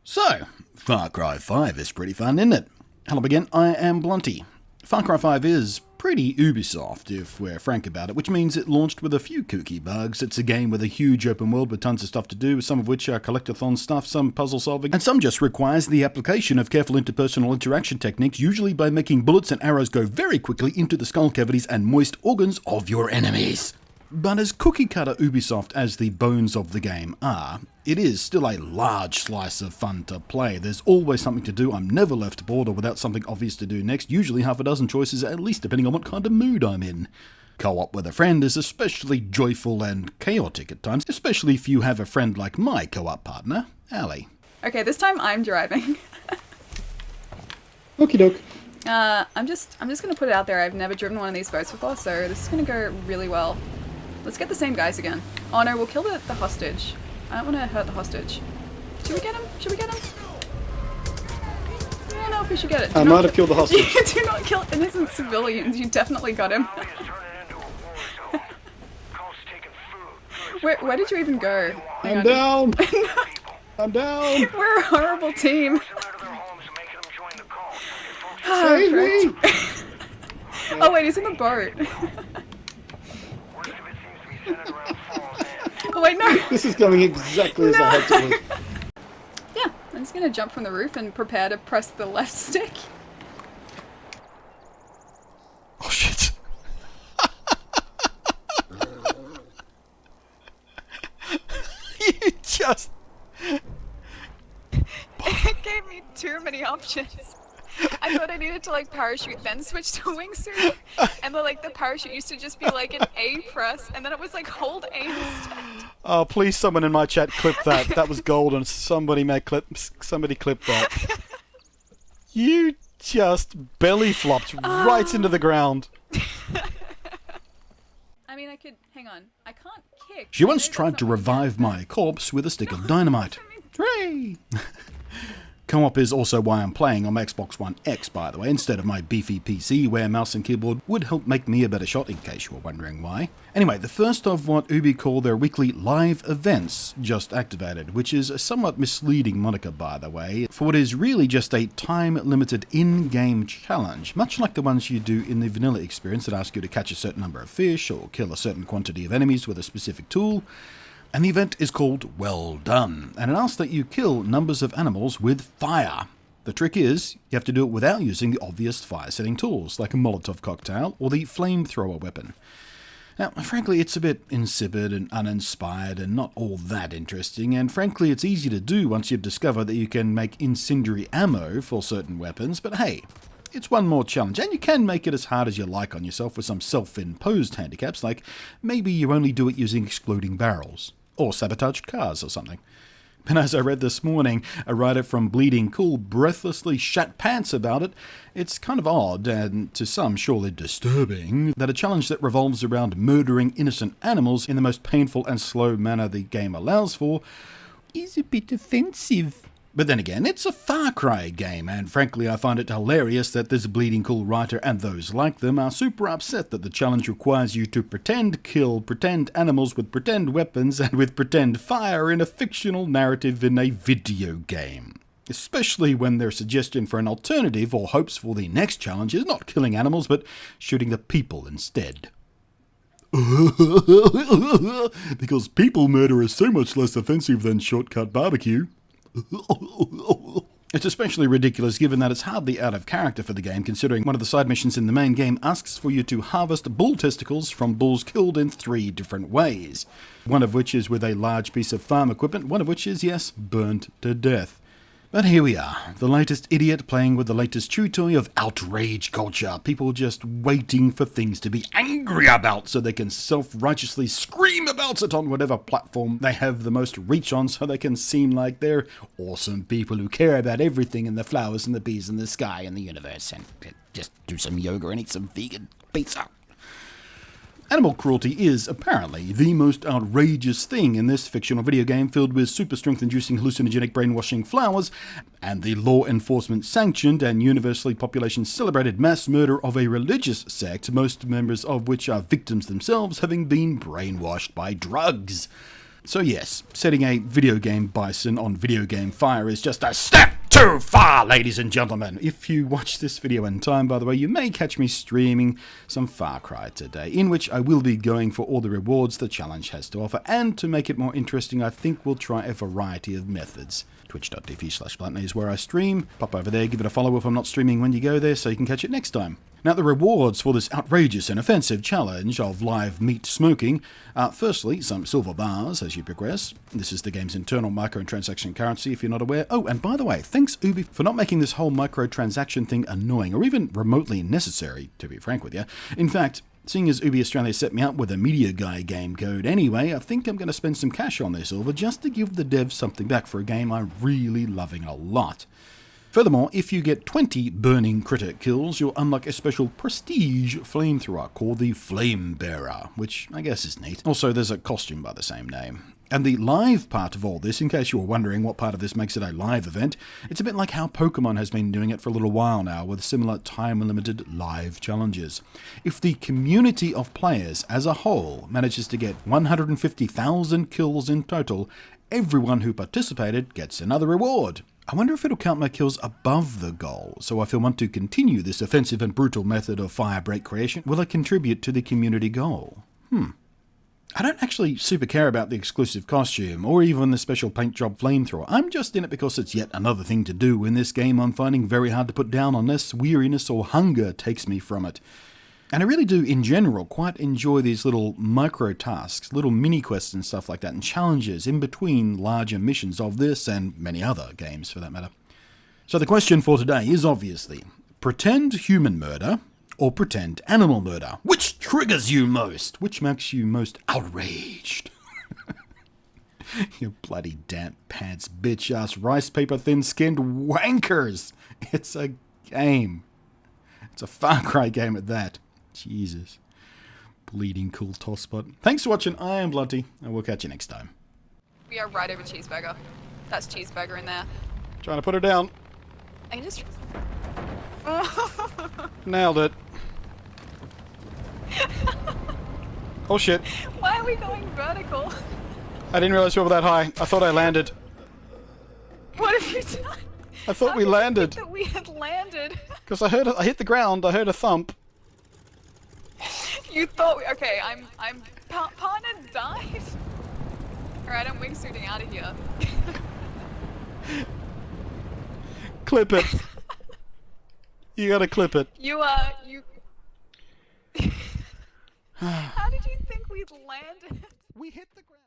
So, Far Cry 5 is pretty fun, isn't it? Hello again, I am Blunty. Far Cry 5 is pretty Ubisoft, if we're frank about it, which means it launched with a few kooky bugs. It's a game with a huge open world with tons of stuff to do, some of which are collectathon stuff, some puzzle solving, and some just requires the application of careful interpersonal interaction techniques, usually by making bullets and arrows go very quickly into the skull cavities and moist organs of your enemies. But as cookie-cutter Ubisoft as the bones of the game are, it is still a large slice of fun to play. There's always something to do. I'm never left bored or without something obvious to do next, usually half a dozen choices at least, depending on what kind of mood I'm in. Co-op with a friend is especially joyful and chaotic at times, especially if you have a friend like my co-op partner, Ali. Okay, this time I'm driving. Okie doke. I'm just gonna put it out there, I've never driven one of these boats before, so this is gonna go really well. Let's get the same guys again. Oh no, we'll kill the hostage. I don't want to hurt the hostage. Should we get him? Should we get him? I don't know if we should get it. I might have killed the hostage. Do not kill innocent civilians. You definitely got him. Where did you even go? I'm down. I'm down. We're a horrible team. Save me. Oh wait, he's in the boat. Oh wait, no! This is going exactly as I had to do. Yeah, I'm just gonna jump from the roof and prepare to press the left stick. Oh shit. You just... It gave me too many options. I thought I needed to like parachute, then switch to wingsuit, and the parachute used to just be like an A press, and then it was like hold A instead. Oh, please someone in my chat clip that. That was golden. Somebody clip that. You just belly flopped right into the ground. I mean, hang on, I can't kick. She once tried to revive my corpse with a stick of dynamite. Hooray! Co-op is also why I'm playing on my Xbox One X, by the way, instead of my beefy PC, where mouse and keyboard would help make me a better shot, in case you were wondering why. Anyway, the first of what Ubi call their weekly live events just activated, which is a somewhat misleading moniker, by the way, for what is really just a time-limited in-game challenge, much like the ones you do in the vanilla experience that ask you to catch a certain number of fish or kill a certain quantity of enemies with a specific tool. And the event is called Well Done, and it asks that you kill numbers of animals with fire. The trick is, you have to do it without using the obvious fire-setting tools, like a Molotov cocktail or the flamethrower weapon. Now, frankly, it's a bit insipid and uninspired and not all that interesting, and frankly, it's easy to do once you've discovered that you can make incendiary ammo for certain weapons, but hey, it's one more challenge, and you can make it as hard as you like on yourself with some self-imposed handicaps, like maybe you only do it using exploding barrels. Or sabotaged cars or something. And as I read this morning, a writer from Bleeding Cool breathlessly shat pants about it, it's kind of odd, and to some surely disturbing, that a challenge that revolves around murdering innocent animals in the most painful and slow manner the game allows for is a bit offensive. But then again, it's a Far Cry game, and frankly I find it hilarious that this Bleeding Cool writer and those like them are super upset that the challenge requires you to kill pretend animals with pretend weapons and with pretend fire in a fictional narrative in a video game. Especially when their suggestion for an alternative or hopes for the next challenge is not killing animals but shooting the people instead. Because people murder is so much less offensive than shortcut barbecue. It's especially ridiculous given that it's hardly out of character for the game, considering one of the side missions in the main game asks for you to harvest bull testicles from bulls killed in 3 different ways. One of which is with a large piece of farm equipment, one of which is, yes, burnt to death. But here we are, the latest idiot playing with the latest chew toy of outrage culture. People just waiting for things to be angry about so they can self-righteously scream about it on whatever platform they have the most reach on so they can seem like they're awesome people who care about everything and the flowers and the bees and the sky and the universe and just do some yoga and eat some vegan pizza. Animal cruelty is, apparently, the most outrageous thing in this fictional video game filled with super strength-inducing hallucinogenic brainwashing flowers and the law enforcement sanctioned and universally population celebrated mass murder of a religious sect, most members of which are victims themselves having been brainwashed by drugs. So yes, setting a video game bison on video game fire is just a step too far, ladies and gentlemen. If you watch this video in time, by the way, you may catch me streaming some Far Cry today, in which I will be going for all the rewards the challenge has to offer, and to make it more interesting, I think we'll try a variety of methods. Twitch.tv/Blunty is where I stream. Pop over there, give it a follow if I'm not streaming when you go there, so you can catch it next time. Now, the rewards for this outrageous and offensive challenge of live meat smoking are, firstly, some silver bars as you progress. This is the game's internal microtransaction currency, if you're not aware. Oh, and by the way, thanks Ubi for not making this whole microtransaction thing annoying, or even remotely necessary, to be frank with you. In fact, seeing as Ubi Australia set me up with a Media Guy game code anyway, I think I'm going to spend some cash on this silver just to give the devs something back for a game I'm really loving a lot. Furthermore, if you get 20 burning critter kills, you'll unlock a special prestige flamethrower called the Flame Bearer, which I guess is neat. Also, there's a costume by the same name. And the live part of all this, in case you were wondering what part of this makes it a live event, it's a bit like how Pokemon has been doing it for a little while now, with similar time-limited live challenges. If the community of players as a whole manages to get 150,000 kills in total, everyone who participated gets another reward. I wonder if it'll count my kills above the goal, so if I want to continue this offensive and brutal method of firebreak creation, will it contribute to the community goal? I don't actually super care about the exclusive costume, or even the special paint job flamethrower. I'm just in it because it's yet another thing to do in this game I'm finding very hard to put down unless weariness or hunger takes me from it. And I really do, in general, quite enjoy these little micro-tasks, little mini-quests and stuff like that, and challenges in between larger missions of this and many other games, for that matter. So the question for today is obviously, pretend human murder or pretend animal murder? Which triggers you most? Which makes you most outraged? You bloody damp pants, bitch-ass, rice paper thin-skinned wankers! It's a game. It's a Far Cry game at that. Jesus. Bleeding cool toss spot. Thanks for watching. I am Blunty, and we'll catch you next time. We are right over Cheeseburger. That's Cheeseburger in there. Trying to put her down. I can just... Nailed it. Oh shit. Why are we going vertical? I didn't realize we were that high. I thought I landed. What have you done? I thought we landed. That we had landed. Because I hit the ground, I heard a thump. You thought we... Okay, partner died. Alright, I'm wingsuiting out of here. Clip it. You gotta clip it. You How did you think we'd landed? We hit the ground.